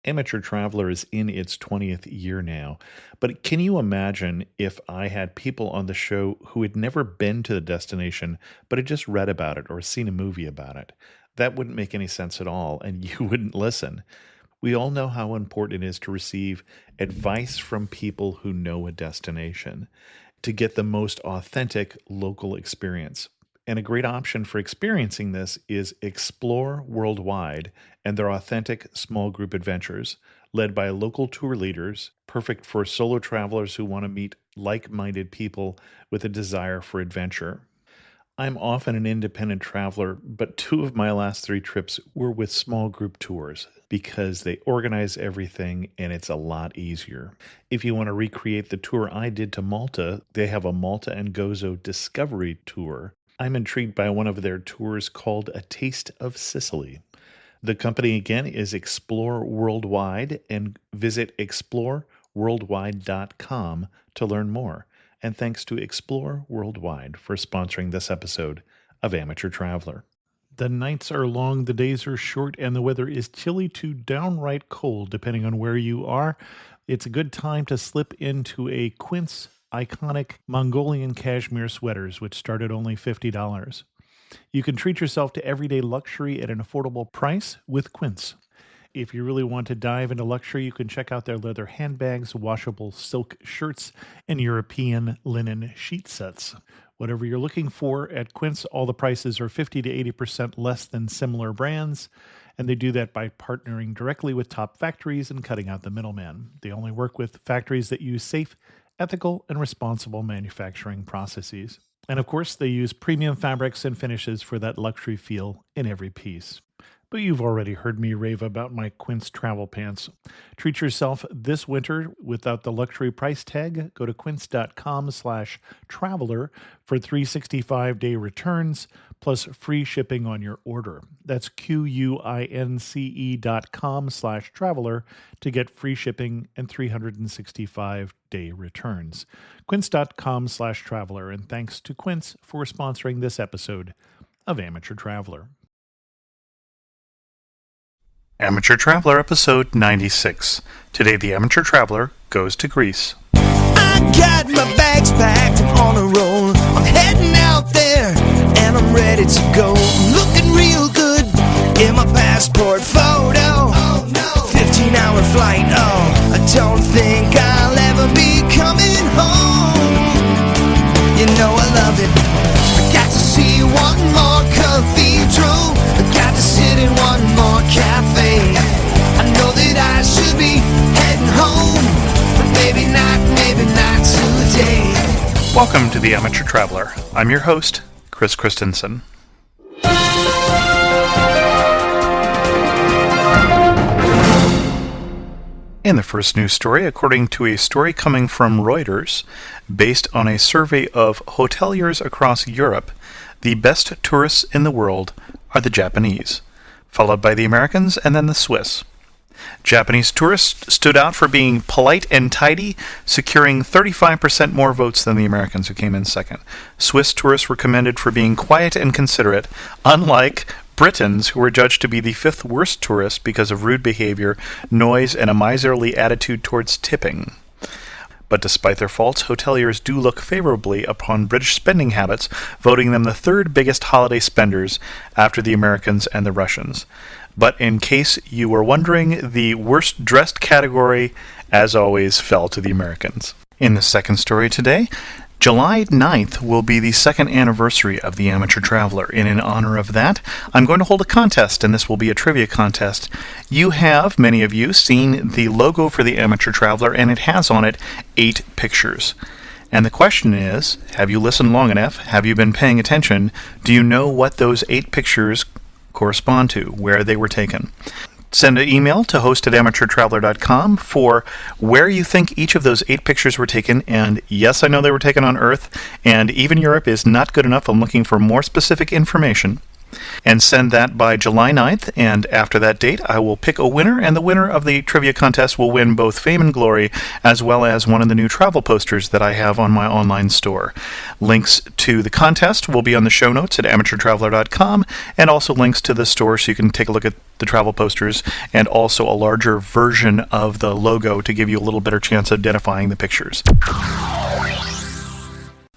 Amateur Traveler is in its 20th year now, but can you imagine if I had people on the show who had never been to the destination but had just read about it or seen a movie about it? That wouldn't make any sense at all, and you wouldn't listen. We all know how important it is to receive advice from people who know a destination to get the most authentic local experience. And a great option for experiencing this is Explore Worldwide and their authentic small group adventures, led by local tour leaders, perfect for solo travelers who want to meet like minded people with a desire for adventure. I'm often an independent traveler, but two of my last three trips were with small group tours because they organize everything and it's a lot easier. If you want to recreate the tour I did to Malta, they have a Malta and Gozo Discovery Tour. I'm intrigued by one of their tours called A Taste of Sicily. The company again is Explore Worldwide, and visit exploreworldwide.com to learn more. And thanks to Explore Worldwide for sponsoring this episode of Amateur Traveler. The nights are long, the days are short, and the weather is chilly to downright cold depending on where you are. It's a good time to slip into a Quince iconic Mongolian cashmere sweaters, which start at only $50. You can treat yourself to everyday luxury at an affordable price with Quince. If you really want to dive into luxury, you can check out their leather handbags, washable silk shirts, and European linen sheet sets. Whatever you're looking for at Quince, all the prices are 50 to 80% less than similar brands, and they do that by partnering directly with top factories and cutting out the middleman. They only work with factories that use safe, ethical, and responsible manufacturing processes. And of course, they use premium fabrics and finishes for that luxury feel in every piece. But you've already heard me rave about my Quince travel pants. Treat yourself this winter without the luxury price tag. Go to quince.com/traveler for 365-day returns plus free shipping on your order. That's QUINCE.com/traveler to get free shipping and 365-day returns. Quince.com/traveler, and thanks to Quince for sponsoring this episode of Amateur Traveler. Amateur Traveler, episode 96. Today, the Amateur Traveler goes to Greece. I got my bags packed, I'm on a roll. I'm heading out there, and I'm ready to go. I'm looking real good in my passport photo. 15-hour flight, I don't think I'll ever be coming home. You know I love it. I got to see one more cathedral. I got to sit in one more cafe. I know that I should be heading home, but maybe not today. Welcome to the Amateur Traveler. I'm your host, Chris Christensen. In the first news story, according to a story coming from Reuters, based on a survey of hoteliers across Europe, the best tourists in the world are the Japanese, followed by the Americans and then the Swiss. Japanese tourists stood out for being polite and tidy, securing 35% more votes than the Americans, who came in second. Swiss tourists were commended for being quiet and considerate, unlike Britons, who were judged to be the fifth worst tourists because of rude behavior, noise, and a miserly attitude towards tipping. But despite their faults, hoteliers do look favorably upon British spending habits, voting them the third biggest holiday spenders after the Americans and the Russians. But in case you were wondering, the worst dressed category, as always, fell to the Americans. In the second story today, July 9th will be the second anniversary of the Amateur Traveler, and in honor of that, I'm going to hold a contest, and this will be a trivia contest. You have, many of you, seen the logo for the Amateur Traveler, and it has on it 8 pictures. And the question is, have you listened long enough? Have you been paying attention? Do you know what those 8 pictures correspond to, where they were taken? Send an email to host@amateurtraveler.com for where you think each of those 8 pictures were taken. And yes, I know they were taken on Earth, and even Europe is not good enough. I'm looking for more specific information. and send that by July 9th. And after that date, I will pick a winner, and the winner of the trivia contest will win both Fame and Glory, as well as one of the new travel posters that I have on my online store. Links to the contest will be on the show notes at amateurtraveler.com, and also links to the store so you can take a look at the travel posters and also a larger version of the logo to give you a little better chance of identifying the pictures.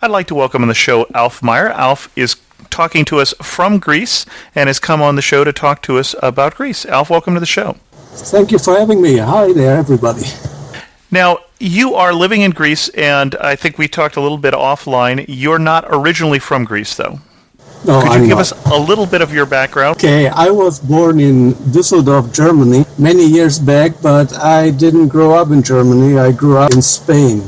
I'd like to welcome on the show Alf Meyer. Alf is talking to us from Greece and has come on the show to talk to us about Greece. Alf, welcome to the show. Thank you for having me. Hi there, everybody. Now, you are living in Greece, and I think we talked a little bit offline. You're not originally from Greece, though. No, Could you give us a little bit of your background? Okay, I was born in Düsseldorf, Germany, many years back, but I didn't grow up in Germany. I grew up in Spain,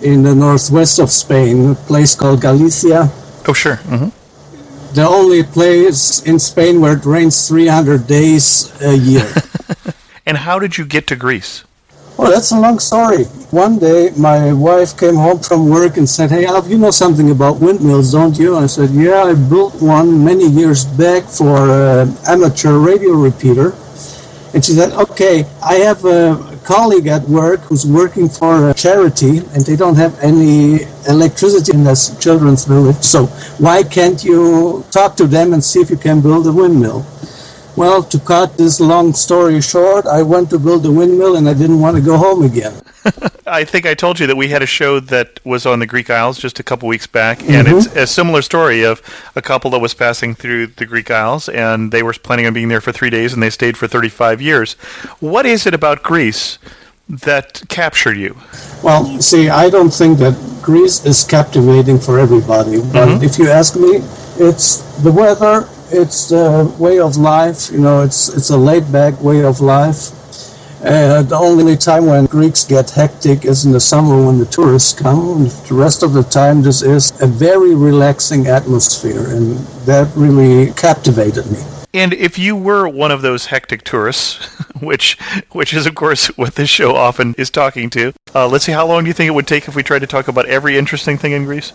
in the northwest of Spain, a place called Galicia. Oh, sure. Mm-hmm. The only place in Spain where it rains 300 days a year. And how did you get to Greece? Well, that's a long story. One day, my wife came home from work and said, "Hey, Alf, you know something about windmills, don't you?" I said, "Yeah, I built one many years back for an amateur radio repeater." And she said, "Okay, I have a colleague at work who's working for a charity, and they don't have any electricity in this children's village. So why can't you talk to them and see if you can build a windmill?" Well, to cut this long story short, I went to build a windmill and I didn't want to go home again. I think I told you that we had a show that was on the Greek Isles just a couple weeks back, and it's a similar story of a couple that was passing through the Greek Isles, and they were planning on being there for 3 days, and they stayed for 35 years. What is it about Greece that captured you? Well, see, I don't think that Greece is captivating for everybody, but if you ask me, it's the weather. It's the way of life, it's a laid-back way of life. The only time when Greeks get hectic is in the summer when the tourists come. The rest of the time, this is a very relaxing atmosphere, and that really captivated me. And if you were one of those hectic tourists, which is, of course, what this show often is talking to, let's see, how long do you think it would take if we tried to talk about every interesting thing in Greece?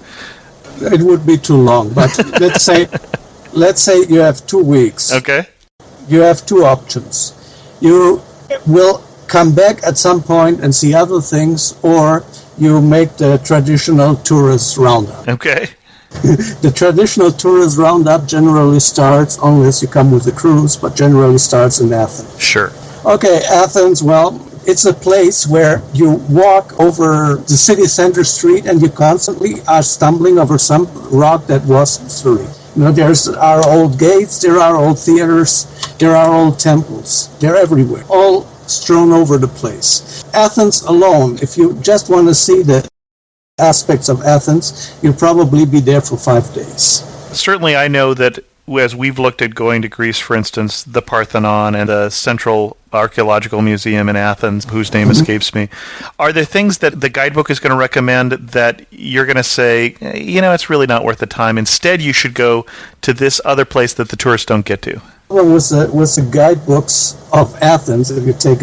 It would be too long, but let's say you have 2 weeks. Okay. You have two options. You will come back at some point and see other things, or you make the traditional tourist roundup. Okay. The traditional tourist roundup generally starts, unless you come with a cruise, but generally starts in Athens. Sure. Okay, Athens, well, it's a place where you walk over the city center street and you constantly are stumbling over some rock that was history. There are old gates, there are old theaters, there are old temples. They're everywhere, all strewn over the place. Athens alone, if you just want to see the aspects of Athens, you'll probably be there for 5 days. Certainly, I know that as we've looked at going to Greece, for instance, the Parthenon and the Central Archaeological Museum in Athens, whose name escapes me, are there things that the guidebook is going to recommend that you're going to say, it's really not worth the time? Instead, you should go to this other place that the tourists don't get to? Well, with the guidebooks of Athens, if you take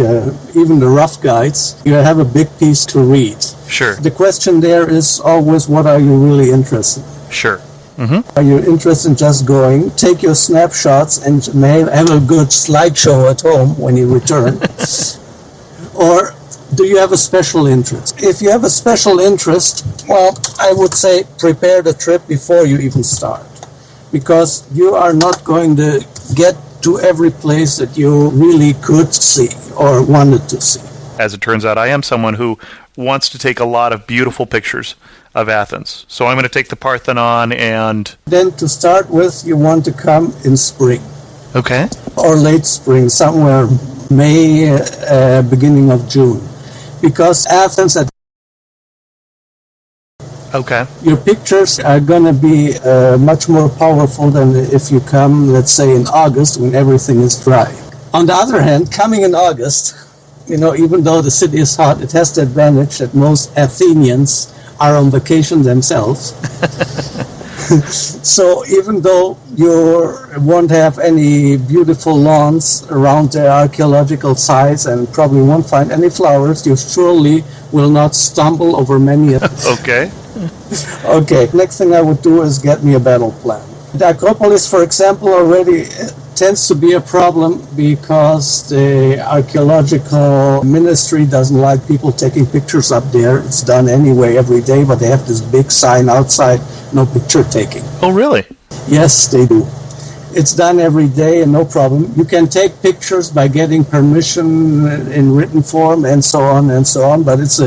even the rough guides, you have a big piece to read. Sure. The question there is always, what are you really interested in? Sure. Are you interested in just going, take your snapshots, and may have a good slideshow at home when you return? Or do you have a special interest? If you have a special interest, well, I would say prepare the trip before you even start, because you are not going to get to every place that you really could see or wanted to see. As it turns out, I am someone who wants to take a lot of beautiful pictures of Athens. So I'm going to take the Parthenon and... Then to start with, you want to come in spring. Okay. Or late spring, somewhere May, beginning of June. Because Athens, Okay. your pictures are going to be much more powerful than if you come, let's say, in August when everything is dry. On the other hand, coming in August, even though the city is hot, it has the advantage that most Athenians are on vacation themselves. So even though you won't have any beautiful lawns around the archaeological sites and probably won't find any flowers, you surely will not stumble over many. Okay. Okay, next thing I would do is get me a battle plan. The Acropolis, for example, already tends to be a problem because the archaeological ministry doesn't like people taking pictures up there. It's done anyway every day, but they have this big sign outside, no picture taking. Oh, really? Yes, they do. It's done every day and no problem. You can take pictures by getting permission in written form and so on, but it's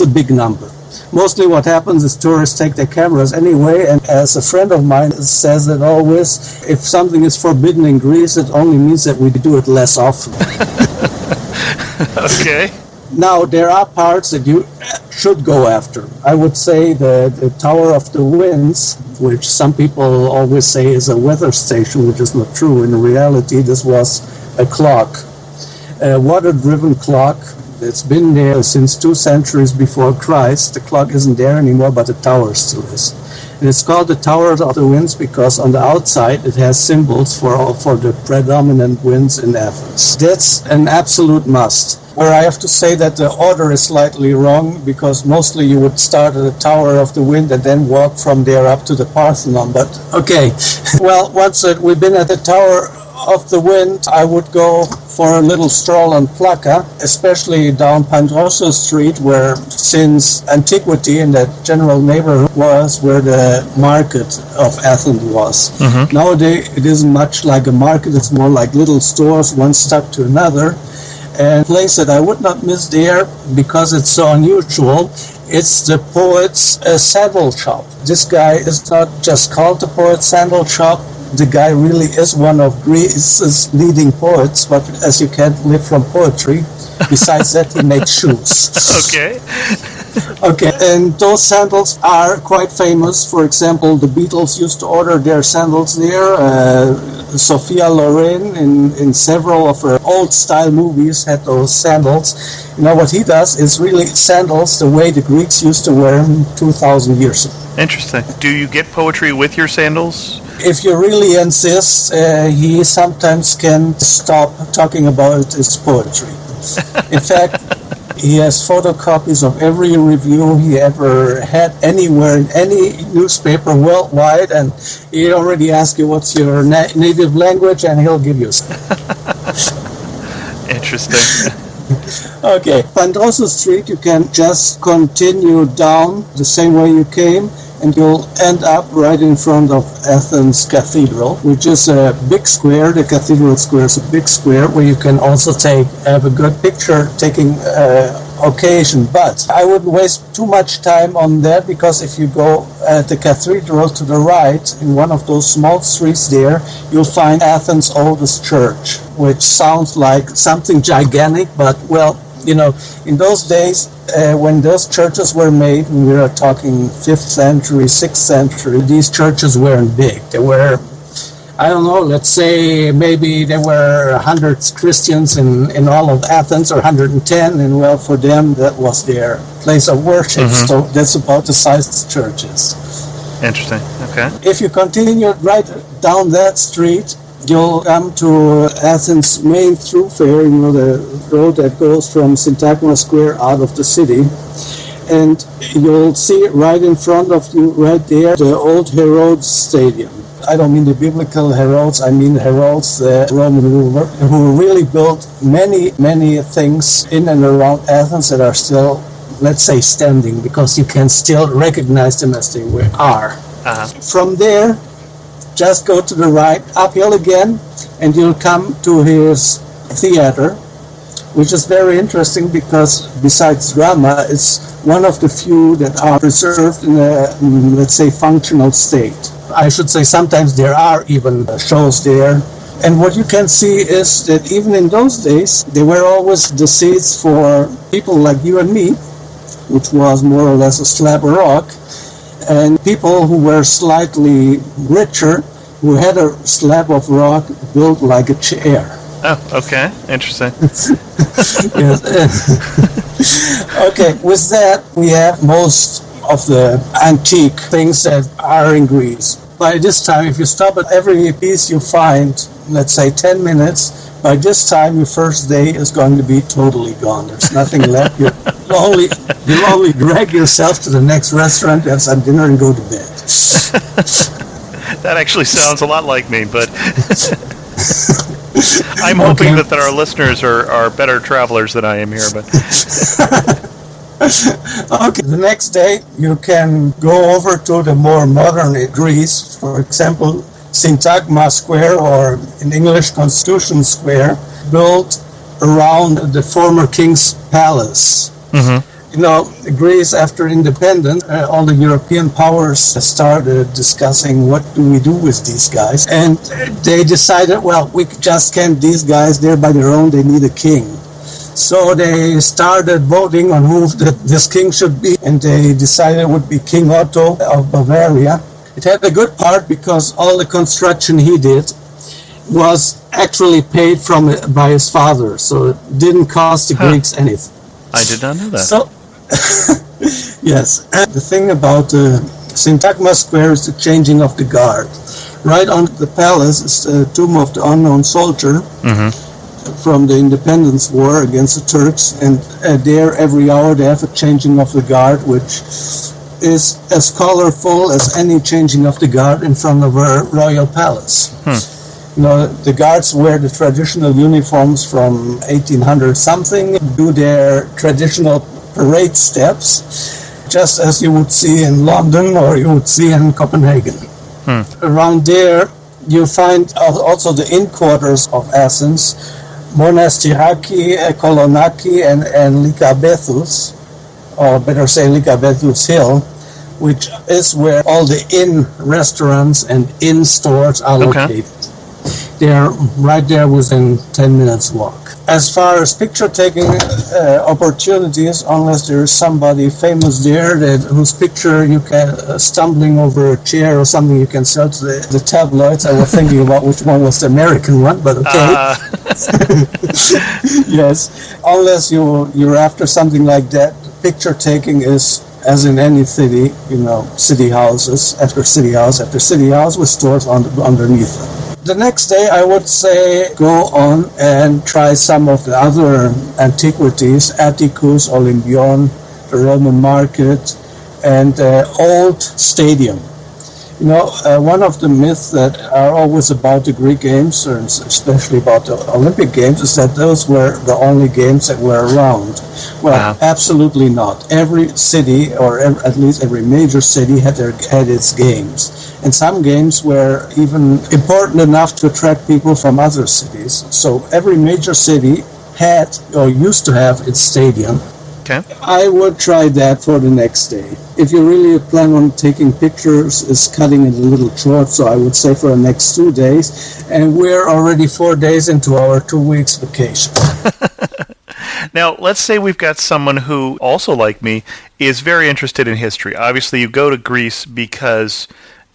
a big number. Mostly what happens is tourists take their cameras anyway, and as a friend of mine says it always, if something is forbidden in Greece, it only means that we do it less often. Okay. Now, there are parts that you should go after. I would say the Tower of the Winds, which some people always say is a weather station, which is not true. In reality, this was a clock, a water-driven clock. It's been there since 2 centuries before Christ. The clock isn't there anymore, but the tower still is. And it's called the Tower of the Winds because on the outside it has symbols for the predominant winds in Athens. That's an absolute must. Where I have to say that the order is slightly wrong because mostly you would start at the Tower of the Wind and then walk from there up to the Parthenon. But okay, well, once we've been at the Tower of the Wind, I would go for a little stroll on Plaka, especially down Pandrosos Street, where since antiquity in that general neighborhood was where the market of Athens was. Mm-hmm. Nowadays, it isn't much like a market, it's more like little stores, one stuck to another. And a place that I would not miss there, because it's so unusual, it's the poet's sandal shop. This guy is not just called the poet's sandal shop. The guy really is one of Greece's leading poets, but as you can't live from poetry, besides that, he makes shoes. Okay. Okay, and those sandals are quite famous. For example, the Beatles used to order their sandals there. Sophia Loren in several of her old-style movies had those sandals. You know, what he does is really sandals the way the Greeks used to wear them 2,000 years ago. Interesting. Do you get poetry with your sandals? If you really insist, he sometimes can stop talking about his poetry. In fact, he has photocopies of every review he ever had anywhere in any newspaper worldwide, and he already asks you what's your native language, and he'll give you some. Interesting. Okay, Pandrosos Street, you can just continue down the same way you came, and you'll end up right in front of Athens Cathedral, which is a big square. The Cathedral Square is a big square where you can also have a good picture-taking occasion. But I wouldn't waste too much time on that, because if you go at the Cathedral to the right, in one of those small streets there, you'll find Athens' oldest church, which sounds like something gigantic, but, well, you know, in those days, when those churches were made, we are talking 5th century, 6th century, these churches weren't big. They were, I don't know, let's say maybe there were 100 Christians in all of Athens, or 110, and well, for them, that was their place of worship. Mm-hmm. So that's about the size of the churches. Interesting, okay. If you continue right down that street, you'll come to Athens' main thoroughfare, you know, the road that goes from Syntagma Square out of the city. And you'll see right in front of you, right there, the old Herodes Stadium. I don't mean the biblical Herodes, I mean Herodes, the Roman ruler, who really built many, many things in and around Athens that are still, let's say, standing, because you can still recognize them as they are. Uh-huh. From there, just go to the right, uphill again, and you'll come to his theater, which is very interesting because besides drama, it's one of the few that are preserved in a, let's say, functional state. I should say sometimes there are even shows there. And what you can see is that even in those days, there were always the seats for people like you and me, which was more or less a slab of rock, and people who were slightly richer, who had a slab of rock built like a chair. Oh, okay. Interesting. Okay, with that, we have most of the antique things that are in Greece. By this time, if you stop at every piece you find, let's say 10 minutes, by this time, your first day is going to be totally gone. There's nothing left. You'll only drag yourself to the next restaurant, have some dinner, and go to bed. That actually sounds a lot like me, but I'm hoping that our listeners are better travelers than I am here. But okay, the next day you can go over to the more modern Greece, for example, Syntagma Square, or in English, Constitution Square, built around the former king's palace. Mm-hmm. Greece, after independence, all the European powers started discussing what do we do with these guys. And they decided, well, we just can't, these guys, they're by their own, they need a king. So they started voting on who this king should be, and they decided it would be King Otto of Bavaria. It had a good part because all the construction he did was actually paid by his father, so it didn't cost the Greeks anything. I did not know that. So, yes, and the thing about Syntagma Square is the changing of the guard. Right on the palace is the tomb of the unknown soldier from the Independence War against the Turks, and there every hour they have a changing of the guard, which is as colorful as any changing of the guard in front of a royal palace. The guards wear the traditional uniforms from 1800 something, do their traditional parade steps, just as you would see in London or you would see in Copenhagen. Around there, you find also the inn quarters of Athens, Monastiraki, Kolonaki, and Lycabethus, or better say Lycabethus Hill, which is where all the inn restaurants and inn stores are located. They're right there within 10 minutes walk. As far as picture-taking opportunities, unless there is somebody famous there whose picture you can, stumbling over a chair or something, you can sell to the tabloids. I was thinking about which one was the American one, but okay. Yes, unless you're after something like that, picture-taking is, as in any city, city houses, after city house after city house with stores underneath them. The next day, I would say, go on and try some of the other antiquities, Atticus, Olympion, the Roman market, and the old stadium. One of the myths that are always about the Greek games, or especially about the Olympic Games, is that those were the only games that were around. Well, absolutely not. Every city, or at least every major city, had its games. And some games were even important enough to attract people from other cities. So every major city had, or used to have, its stadium. Okay. I would try that for the next day. If you really plan on taking pictures, it's cutting it a little short, so I would say for the next 2 days. And we're already 4 days into our 2 weeks vacation. Now, let's say we've got someone who, also like me, is very interested in history. Obviously, you go to Greece because,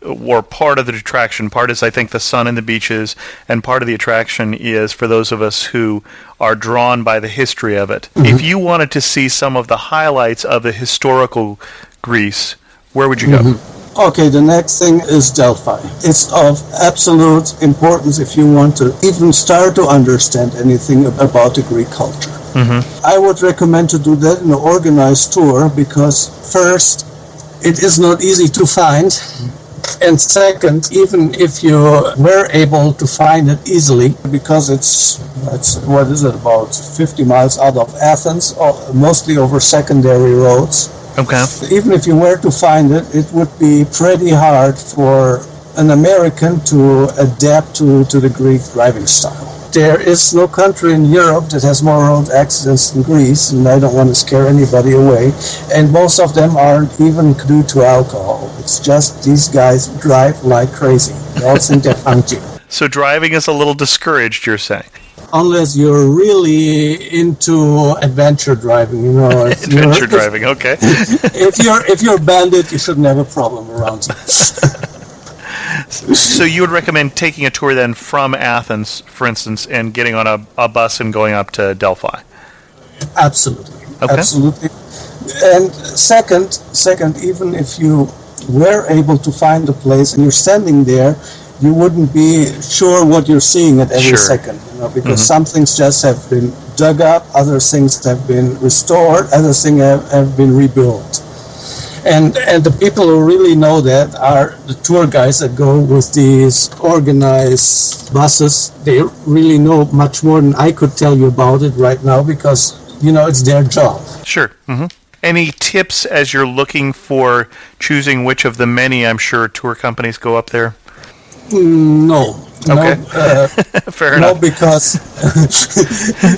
or part of the attraction, part is, I think, the sun and the beaches, and part of the attraction is for those of us who are drawn by the history of it. If you wanted to see some of the highlights of the historical Greece, where would you go? Okay, the next thing is Delphi. It's of absolute importance if you want to even start to understand anything about the Greek culture. I would recommend to do that in an organized tour because, first, it is not easy to find. And second, even if you were able to find it easily, because it's what is it, about 50 miles out of Athens, mostly over secondary roads. Okay. Even if you were to find it, it would be pretty hard for an American to adapt to the Greek driving style. There is no country in Europe that has more road accidents than Greece, and I don't want to scare anybody away. And most of them aren't even due to alcohol. It's just these guys drive like crazy. They all think they're funky. So driving is a little discouraged, you're saying? Unless you're really into adventure driving, Adventure driving, okay. if you're a bandit, you shouldn't have a problem around you. So you would recommend taking a tour then from Athens, for instance, and getting on a bus and going up to Delphi? Absolutely. Okay. Absolutely. And second, even if you were able to find a place and you're standing there, you wouldn't be sure what you're seeing at every second, because some things just have been dug up, other things have been restored, other things have been rebuilt. And the people who really know that are the tour guides that go with these organized buses. They really know much more than I could tell you about it right now because, it's their job. Sure. Mm-hmm. Any tips as you're looking for choosing which of the many, I'm sure, tour companies go up there? No. Okay. No, Fair enough. No, because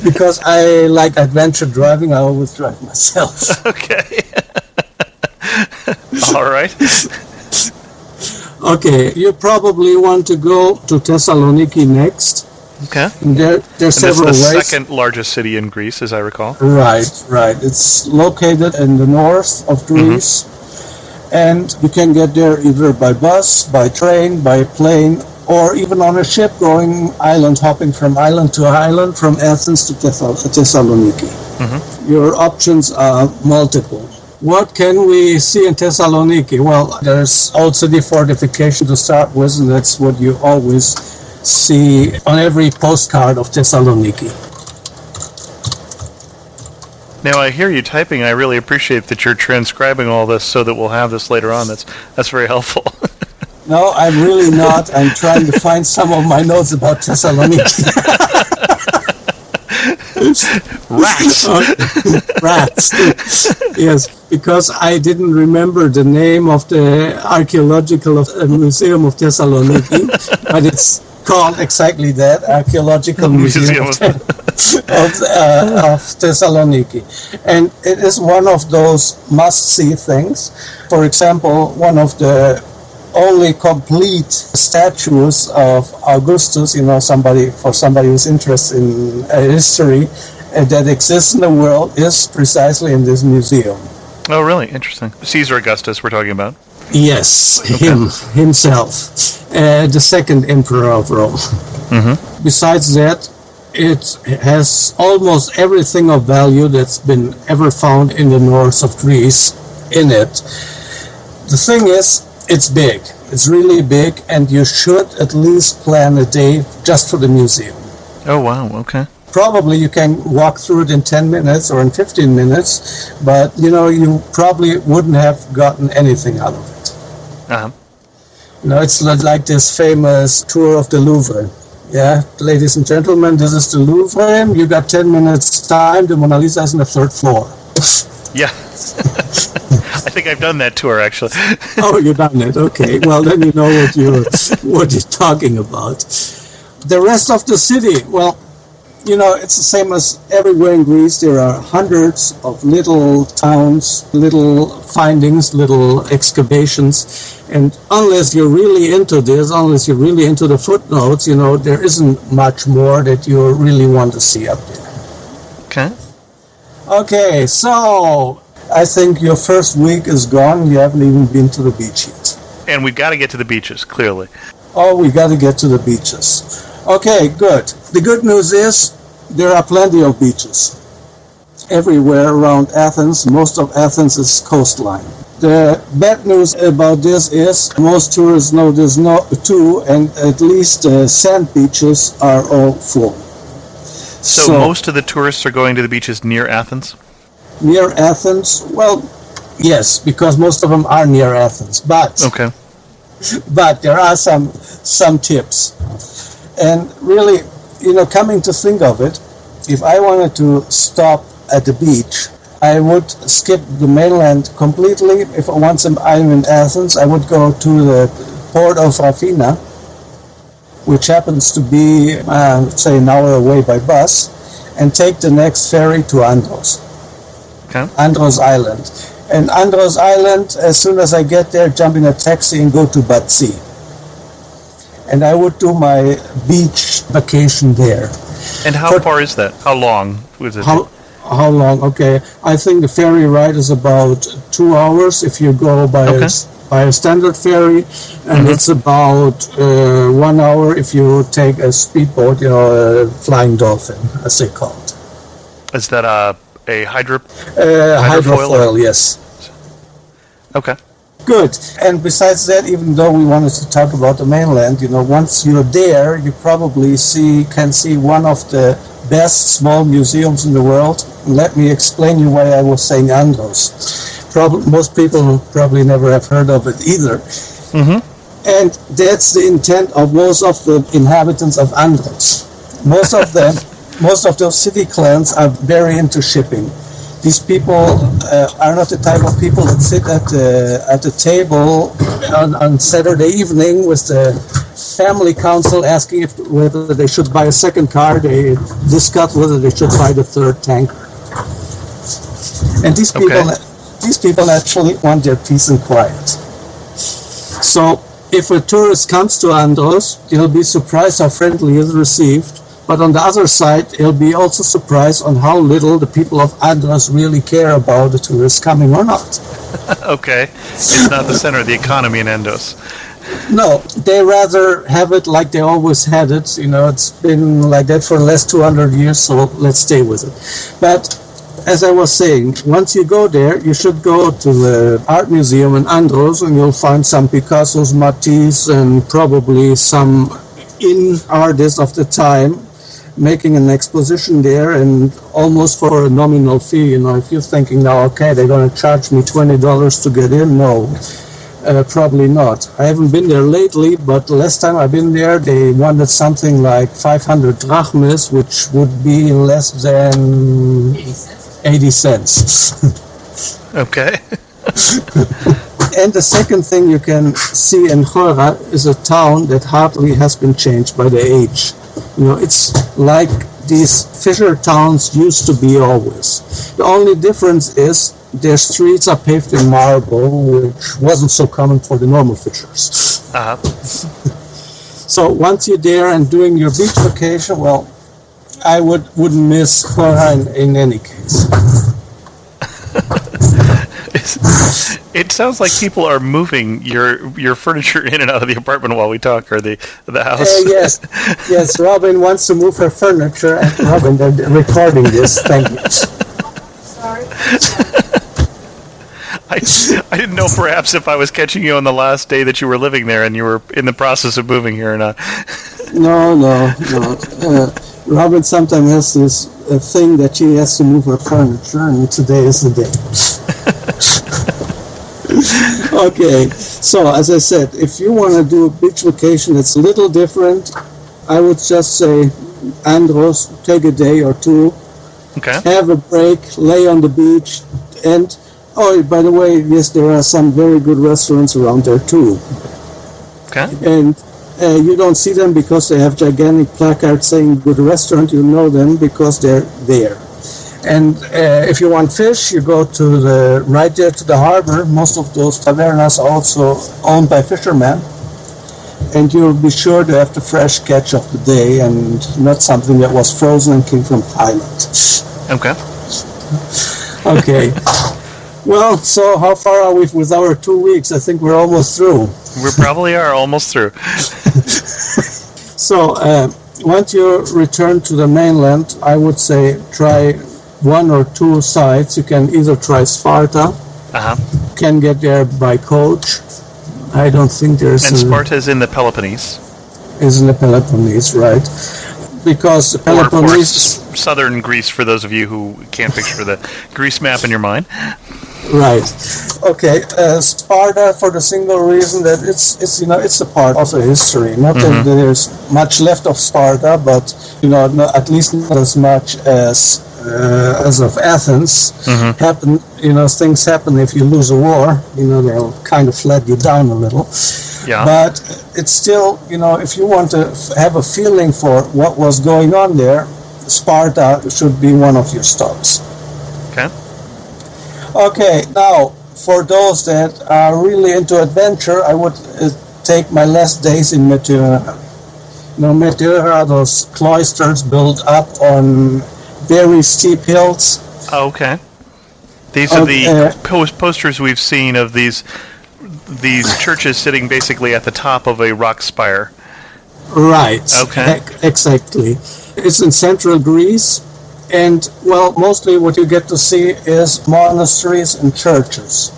because I like adventure driving. I always drive myself. Okay. All right. Okay, you probably want to go to Thessaloniki next. Okay. And there's several it's the ways. second largest city in Greece, as I recall. Right. It's located in the north of Greece, and you can get there either by bus, by train, by plane, or even on a ship going island hopping from island to island, from Athens to Thessaloniki. Your options are multiple. What can we see in Thessaloniki? Well, there's old city fortification to start with, and that's what you always see on every postcard of Thessaloniki. Now, I hear you typing, and I really appreciate that you're transcribing all this so that we'll have this later on. That's very helpful. No, I'm really not. I'm trying to find some of my notes about Thessaloniki. Rats! Rats. Yes, because I didn't remember the name of the archaeological museum of Thessaloniki, but it's called exactly that, Archaeological Museum of Thessaloniki. And it is one of those must-see things. For example, one of the only complete statues of Augustus, somebody who's interested in history that exists in the world, is precisely in this museum. Oh, really? Interesting. Caesar Augustus we're talking about. Yes, himself, the second emperor of Rome. Besides that, it has almost everything of value that's been ever found in the north of Greece in it. The thing is, it's big. It's really big, and you should at least plan a day just for the museum. Oh, wow. Okay. Probably you can walk through it in 10 minutes or in 15 minutes, but, you probably wouldn't have gotten anything out of it. Uh-huh. It's like this famous tour of the Louvre. Yeah, ladies and gentlemen, this is the Louvre. You got 10 minutes time. The Mona Lisa is on the third floor. Yeah. I think I've done that tour, actually. Oh, you've done it. Okay. Well, then you know what you're talking about. The rest of the city, well, it's the same as everywhere in Greece. There are hundreds of little towns, little findings, little excavations. And unless you're really into this, unless you're really into the footnotes, there isn't much more that you really want to see up there. Okay. Okay, so I think your first week is gone. You haven't even been to the beach yet. And we've got to get to the beaches, clearly. Oh, we got to get to the beaches. Okay, good. The good news is there are plenty of beaches everywhere around Athens. Most of Athens is coastline. The bad news about this is most tourists know this too, and at least the sand beaches are all full. So most of the tourists are going to the beaches near Athens? Near Athens? Well, yes, because most of them are near Athens. But okay. But there are some tips. And really, coming to think of it, if I wanted to stop at the beach, I would skip the mainland completely. If once I'm in Athens, I would go to the port of Athena, which happens to be, say, an hour away by bus, and take the next ferry to Andros. Okay. Andros Island. And Andros Island, as soon as I get there, jump in a taxi and go to Batsi. And I would do my beach vacation there. And how far is that? How long was it? How long? Okay. I think the ferry ride is about 2 hours if you go by a standard ferry, and it's about 1 hour if you take a speedboat, a flying dolphin, as they call it. Is that a hydrofoil? Yes. Okay. Good. And besides that, even though we wanted to talk about the mainland, once you're there, you probably can see one of the best small museums in the world. Let me explain you why I was saying Andros. most people probably never have heard of it either. Mm-hmm. And that's the intent of most of the inhabitants of Andros. Most of them, most of those city clans are very into shipping. These people are not the type of people that sit at the table on Saturday evening with the family council asking whether they should buy a second car. They discuss whether they should buy the third tanker. And these people actually want their peace and quiet. So if a tourist comes to Andros, he'll be surprised how friendly he is received. But on the other side, he'll be also surprised on how little the people of Andros really care about the tourists coming or not. Okay. It's not the center of the economy in Andros. No, they rather have it like they always had it. You know, it's been like that for the last 200 years, so let's stay with it. But as I was saying, once you go there, you should go to the art museum in Andros, and you'll find some Picassos, Matisse, and probably some artists of the time making an exposition there, and almost for a nominal fee. You know, if you're thinking now, okay, they're going to charge me $20 to get in, no, probably not. I haven't been there lately, but the last time I've been there, they wanted something like 500 drachmas, which would be less than 80 cents. Okay. And the second thing you can see in Chora is a town that hardly has been changed by the age. You know, it's like these fisher towns used to be always. The only difference is their streets are paved in marble, which wasn't so common for the normal fishers. Uh-huh. So once you're there and doing your beach vacation, well, I wouldn't miss Chora in any case. It sounds like people are moving your furniture in and out of the apartment while we talk, or the house. Yes. Robin wants to move her furniture, and Robin, they're recording this. Thank you. Sorry. I didn't know perhaps if I was catching you on the last day that you were living there and you were in the process of moving here or not. No. Robin sometimes has this thing that she has to move her furniture, and today is the day. Okay, so as I said, if you want to do a beach vacation that's a little different, I would just say Andros, take a day or two, Okay. have a break, lay on the beach, and, oh, by the way, yes, there are some very good restaurants around there too. Okay. And you don't see them because they have gigantic placards saying good restaurant. You know them because they're there. And if you want fish, you go to right there to the harbor. Most of those tavernas are also owned by fishermen. And you'll be sure to have the fresh catch of the day and not something that was frozen and came from Thailand. Okay. Okay. Well, so how far are we with our 2 weeks? I think we're almost through. We probably are almost through. So once you return to the mainland, I would say try one or two sites. You can either try Sparta, Uh-huh. can get there by coach. I don't think there's... And Sparta is in the Peloponnese. Is in the Peloponnese, right? Because the Or Peloponnese... southern Greece, for those of you who can't picture the Greece map in your mind. Right. Okay. Sparta, for the single reason that it's a part of the history. Not that there's much left of Sparta, but at least not as much as of Athens. Happen. Things happen if you lose a war. They'll kind of flat you down a little. Yeah. But it's still, if you want to have a feeling for what was going on there, Sparta should be one of your stops. Okay. Okay, now, for those that are really into adventure, I would take my last days in Meteora. Meteora, those cloisters built up on very steep hills. Okay. These are the posters we've seen of these churches sitting basically at the top of a rock spire. Right. Okay. Exactly. It's in central Greece. And, well, mostly what you get to see is monasteries and churches.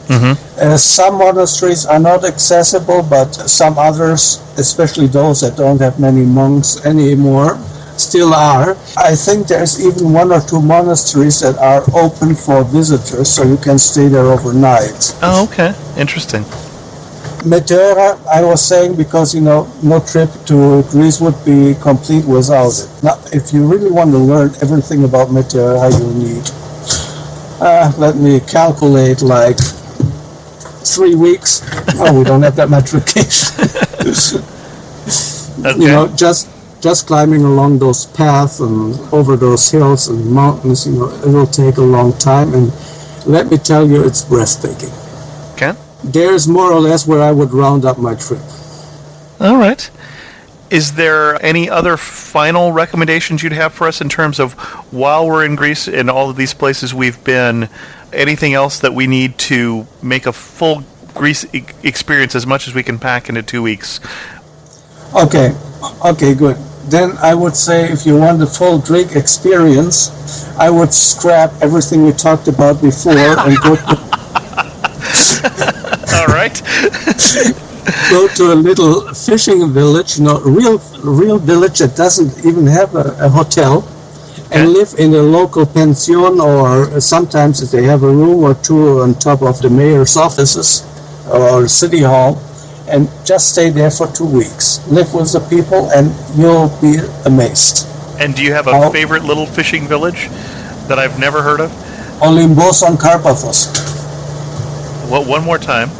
Some monasteries are not accessible, but some others, especially those that don't have many monks anymore, still are. I think there's even 1 or 2 monasteries that are open for visitors, so you can stay there overnight. Oh, okay. Interesting. Meteora, I was saying, because, no trip to Greece would be complete without it. Now, if you really want to learn everything about Meteora, you need, let me calculate, like 3 weeks. Oh, we don't have that much vacation. Okay. Just climbing along those paths and over those hills and mountains, it will take a long time. And let me tell you, it's breathtaking. Okay. There's more or less where I would round up my trip. All right. Is there any other final recommendations you'd have for us in terms of, while we're in Greece and all of these places we've been, anything else that we need to make a full Greece experience as much as we can pack into 2 weeks? Okay, good. Then I would say, if you want the full Greek experience, I would scrap everything we talked about before and go All right. go to a little fishing village, real village that doesn't even have a hotel, and live in a local pension, or sometimes if they have a room or two on top of the mayor's offices or city hall, and just stay there for 2 weeks. Live with the people, and you'll be amazed. And do you have a favorite little fishing village that I've never heard of? Olympos on Karpathos. What? One more time.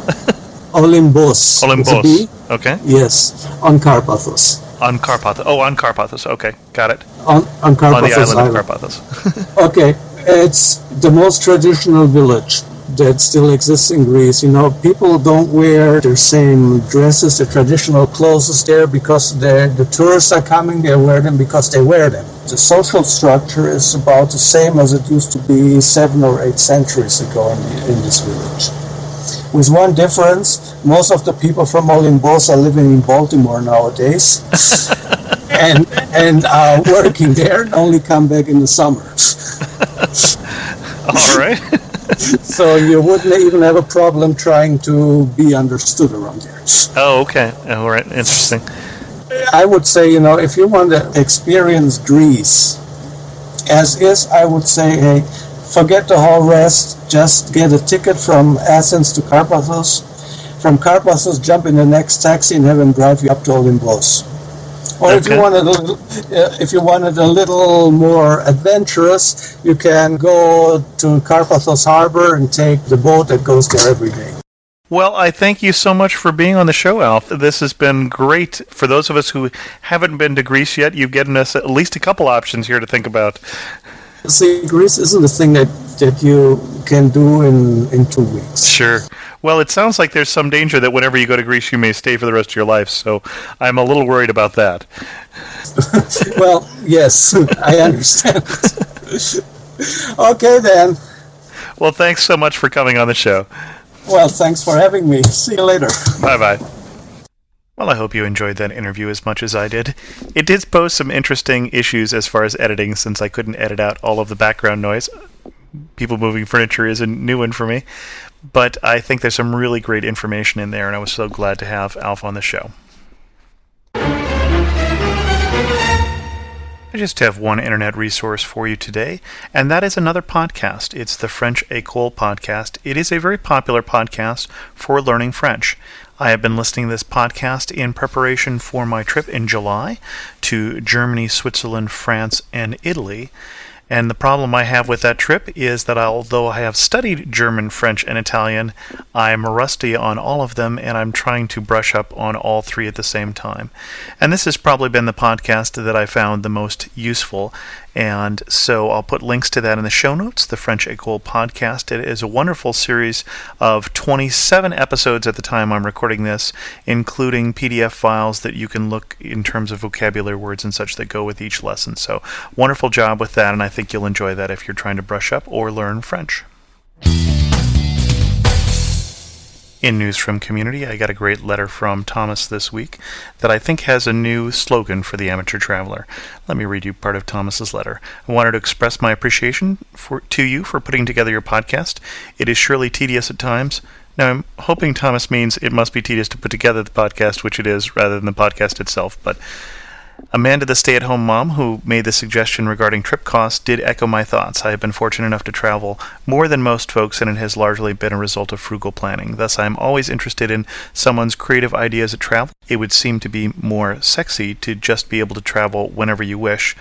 Olympos. With a B? Okay. Yes, on Karpathos. On Karpathos. Oh, on Karpathos. Okay, got it. On Karpathos On the island of Island. Karpathos. Okay, it's the most traditional village that still exists in Greece. People don't wear their same dresses, the traditional clothes there, because the tourists are coming. They wear them because they wear them. The social structure is about the same as it used to be 7 or 8 centuries ago in this village. With one difference, most of the people from Olympos are living in Baltimore nowadays and are working there and only come back in the summer. All right. So you wouldn't even have a problem trying to be understood around here. Oh, okay. All right. Interesting. I would say, if you want to experience Greece as is, I would say, hey, forget the whole rest. Just get a ticket from Athens to Karpathos. From Karpathos, jump in the next taxi and have them drive you up to Olympos. Or if you wanted a little more adventurous, you can go to Karpathos Harbor and take the boat that goes there every day. Well, I thank you so much for being on the show, Alf. This has been great. For those of us who haven't been to Greece yet, you've given us at least a couple options here to think about. See, Greece isn't a thing that you can do in 2 weeks. Sure. Well, it sounds like there's some danger that whenever you go to Greece, you may stay for the rest of your life, so I'm a little worried about that. Well, yes, I understand. Okay, then. Well, thanks so much for coming on the show. Well, thanks for having me. See you later. Bye-bye. Well, I hope you enjoyed that interview as much as I did. It did pose some interesting issues as far as editing, since I couldn't edit out all of the background noise. People moving furniture is a new one for me. But I think there's some really great information in there, and I was so glad to have Alf on the show. I just have one internet resource for you today, and that is another podcast. It's the French École podcast. It is a very popular podcast for learning French. I have been listening to this podcast in preparation for my trip in July to Germany, Switzerland, France, and Italy. And the problem I have with that trip is that although I have studied German, French, and Italian, I'm rusty on all of them, and I'm trying to brush up on all three at the same time. And this has probably been the podcast that I found the most useful, and so I'll put links to that in the show notes, the French École podcast. It is a wonderful series of 27 episodes at the time I'm recording this, including PDF files that you can look in terms of vocabulary words and such that go with each lesson. So wonderful job with that, and I think you'll enjoy that if you're trying to brush up or learn French. In News from Community, I got a great letter from Thomas this week that I think has a new slogan for the amateur traveler. Let me read you part of Thomas's letter. I wanted to express my appreciation to you for putting together your podcast. It is surely tedious at times. Now, I'm hoping Thomas means it must be tedious to put together the podcast, which it is, rather than the podcast itself, but Amanda, the stay-at-home mom who made the suggestion regarding trip costs, did echo my thoughts. I have been fortunate enough to travel more than most folks, and it has largely been a result of frugal planning. Thus, I am always interested in someone's creative ideas at travel. It would seem to be more sexy to just be able to travel whenever you wish,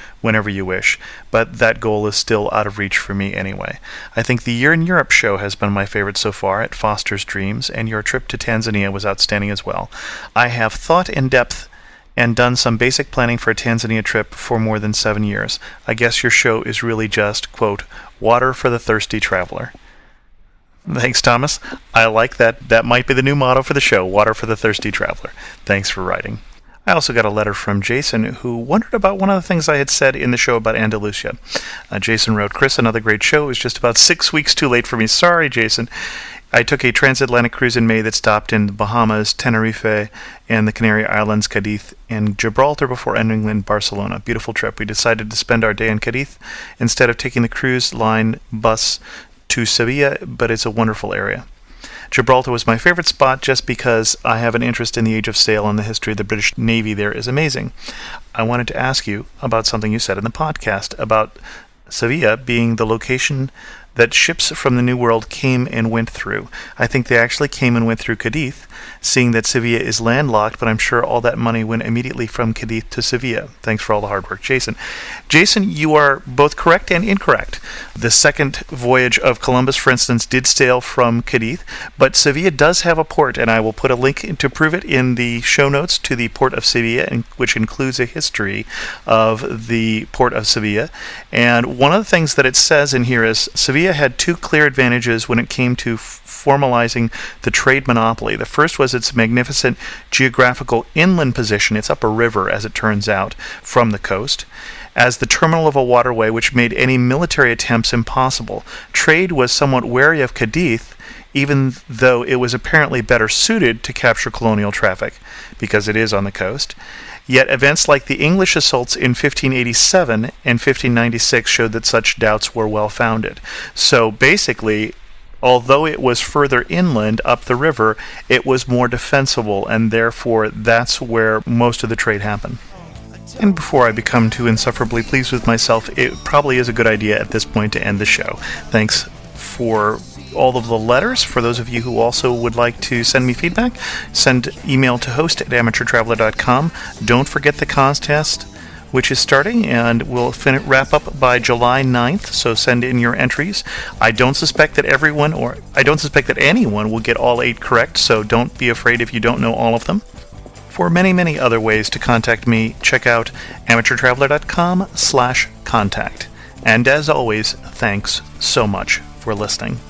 but that goal is still out of reach for me anyway. I think the Year in Europe show has been my favorite so far at Foster's Dreams, and your trip to Tanzania was outstanding as well. I have thought in depth and done some basic planning for a Tanzania trip for more than 7 years. I guess your show is really just, quote, water for the thirsty traveler. Thanks, Thomas. I like that. That might be the new motto for the show, water for the thirsty traveler. Thanks for writing. I also got a letter from Jason, who wondered about one of the things I had said in the show about Andalusia. Jason wrote, Chris, another great show. It was just about 6 weeks too late for me. Sorry, Jason. I took a transatlantic cruise in May that stopped in the Bahamas, Tenerife, and the Canary Islands, Cadiz, and Gibraltar before ending in Barcelona. Beautiful trip. We decided to spend our day in Cadiz instead of taking the cruise line bus to Sevilla, but it's a wonderful area. Gibraltar was my favorite spot just because I have an interest in the age of sail and the history of the British Navy there is amazing. I wanted to ask you about something you said in the podcast about Sevilla being the location that ships from the New World came and went through. I think they actually came and went through Cadiz, seeing that Sevilla is landlocked, but I'm sure all that money went immediately from Cadiz to Sevilla. Thanks for all the hard work, Jason. Jason, you are both correct and incorrect. The second voyage of Columbus, for instance, did sail from Cadiz, but Sevilla does have a port, and I will put a link to prove it in the show notes to the port of Sevilla, which includes a history of the port of Sevilla. And one of the things that it says in here is Sevilla had two clear advantages when it came to formalizing the trade monopoly. The first was its magnificent geographical inland position. It's up a river, as it turns out, from the coast, as the terminal of a waterway which made any military attempts impossible. Trade was somewhat wary of Cadiz, even though it was apparently better suited to capture colonial traffic, because it is on the coast. Yet events like the English assaults in 1587 and 1596 showed that such doubts were well-founded. So basically, although it was further inland up the river, it was more defensible, and therefore that's where most of the trade happened. And before I become too insufferably pleased with myself, it probably is a good idea at this point to end the show. Thanks for all of the letters. For those of you who also would like to send me feedback, send email to host@amateurtraveler.com. Don't forget the contest, which is starting, and we'll wrap up by July 9th, so send in your entries. I don't suspect that anyone will get all 8 correct, so don't be afraid if you don't know all of them. For many, many other ways to contact me, check out amateurtraveler.com/contact. And as always, thanks so much for listening.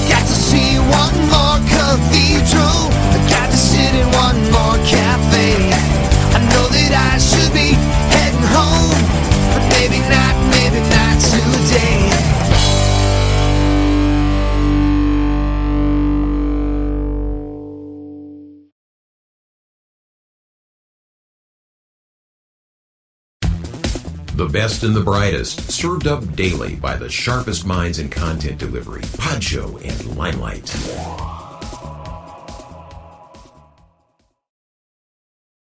Got to see one more cathedral. I got to sit in one more cafe. I know that I should be heading home, but maybe not today. The best and the brightest, served up daily by the sharpest minds in content delivery, Podshow and Limelight.